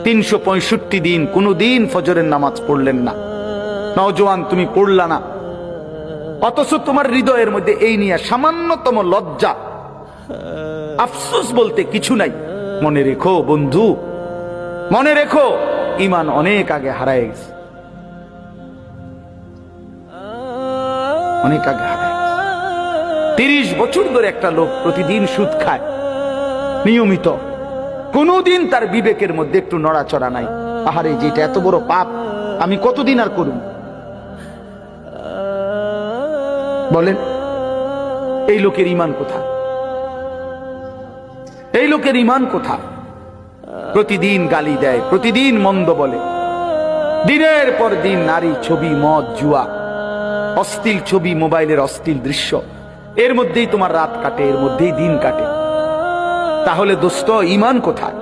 365 দিন কোনদিন ফজরের নামাজ পড়লেন না। নওজোয়ান, তুমি পড়লা না, অথচ তোমার হৃদয়ের মধ্যে এই নিয়ে সামান্যতম লজ্জা, আফসোস বলতে কিছু নাই। মনে রেখো বন্ধু, মনে রেখো, ঈমান অনেক আগে হারায় গেছে, অনেক আগে হারায় গেছে। 30 বছর ধরে একটা লোক প্রতিদিন সুদ খায় নিয়মিত, কোনদিন তার বিবেকের মধ্যে একটু নড়াচড়া নাই। আহারে, যেটা এত বড় পাপ, আমি কতদিন আর করব? বলেন, এই লোকের ঈমান কোথায়? এই লোকের ঈমান কোথায়? প্রতিদিন গালি দেয়, প্রতিদিন মন্দ বলে, দিনের পর দিন নারী ছবি, মদ, জুয়া, অশ্লীল ছবি, মোবাইলের অশ্লীল দৃশ্য, এর মধ্যেই তোমার রাত কাটে, এর মধ্যেই দিন কাটে। তাহলে দোস্ত, ঈমান কোথায়?